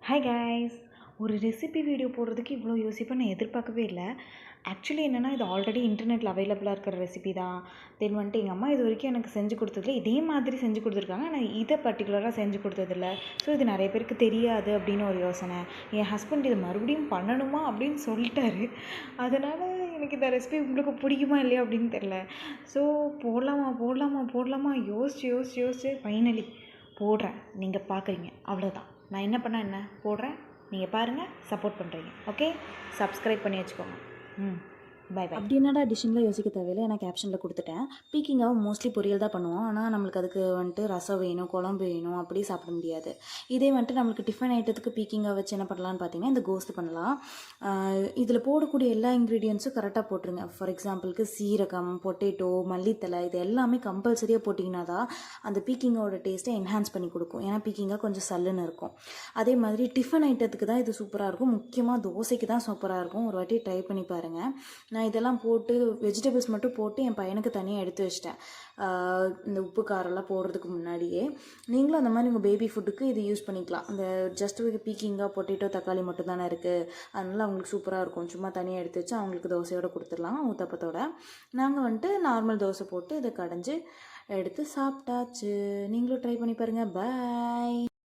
Hi guys, ஒரு recipe video போடுறதுக்கு இவ்வளோ யோசிப்பேன் நான் எதிர்பார்க்கவே இல்லை. ஆக்சுவலி என்னென்னா, இது ஆல்ரெடி இன்டர்நெட்டில் அவைலபிளாக இருக்கிற ரெசிபி தான். தென் வந்துட்டு எங்கள் அம்மா இது வரைக்கும் எனக்கு செஞ்சு கொடுத்ததில்ல. இதே மாதிரி செஞ்சு கொடுத்துருக்காங்க, ஆனால் இதை பர்டிகுலராக செஞ்சு கொடுத்ததில்ல. ஸோ இது நிறைய பேருக்கு தெரியாது அப்படின்னு ஒரு யோசனை. என் ஹஸ்பண்ட் இது மறுபடியும் பண்ணணுமா அப்படின்னு சொல்லிட்டாரு. அதனால் எனக்கு இந்த ரெசிபி உங்களுக்கு பிடிக்குமா இல்லையா அப்படின்னு தெரில. ஸோ போடலாமா யோசிச்சு ஃபைனலி போடுறேன். நீங்கள் பார்க்குறீங்க, அவ்வளோதான். நான் என்ன பண்ணால் என்ன போடுறேன், நீங்கள் பாருங்கள், சப்போர்ட் பண்ணுறீங்க. ஓகே, சப்ஸ்கிரைப் பண்ணி வச்சுக்கோங்க. Bye bye. அப்படி என்னடா டிஷ்ஷன்லாம் யோசிக்க தேவையில்லை, நான் கேப்ஷனில் கொடுத்துட்டேன். பீக்கிங்காக மோஸ்ட்லி பொரியல் தான் பண்ணுவோம். ஆனால் நம்மளுக்கு அதுக்கு வந்துட்டு ரசம் வேணும், குழம்பு வேணும், அப்படி சாப்பிட முடியாது. இதே வந்துட்டு நம்மளுக்கு டிஃபன் ஐட்டத்துக்கு பீக்கிங்காக வச்சு என்ன பண்ணலான்னு பார்த்தீங்கன்னா, இந்த கோஸ்து பண்ணலாம். இதில் போடக்கூடிய எல்லா இன்க்ரீடியன்ஸும் கரெக்டாக போட்டுருங்க. ஃபார் எக்ஸாம்பிளுக்கு சீரகம், பொட்டேட்டோ, மல்லித்தலை, இது எல்லாமே கம்பல்சரியாக போட்டிங்கன்னா தான் அந்த பீக்கிங்கோட டேஸ்ட்டை என்ஹான்ஸ் பண்ணி கொடுக்கும். ஏன்னா பீக்கிங்காக கொஞ்சம் சல்லுன்னு இருக்கும். அதே மாதிரி டிஃபன் ஐட்டத்துக்கு தான் இது சூப்பராக இருக்கும். முக்கியமாக தோசைக்கு தான் சூப்பராக இருக்கும். ஒரு வாட்டி ட்ரை பண்ணி பாருங்கள். நான் இதெல்லாம் போட்டு வெஜிடபிள்ஸ் மட்டும் போட்டு என் பையனுக்கு தனியாக எடுத்து வச்சிட்டேன், இந்த உப்பு காரெல்லாம் போடுறதுக்கு முன்னாடியே. நீங்களும் அந்த மாதிரி உங்கள் பேபி ஃபுட்டுக்கு இது யூஸ் பண்ணிக்கலாம். இந்த ஜஸ்ட் பீக்கிங்காக பொட்டேட்டோ, தக்காளி மட்டும் தானே இருக்குது, அதனால் அவங்களுக்கு சூப்பராக இருக்கும். சும்மா தனியாக எடுத்து வச்சு அவங்களுக்கு தோசையோடு கொடுத்துடலாம், ஊத்தப்பத்தோட. நாங்கள் வந்துட்டு நார்மல் தோசை போட்டு இதை கடைஞ்சி எடுத்து சாப்பிட்டாச்சு. நீங்களும் ட்ரை பண்ணி பாருங்கள். பாய்.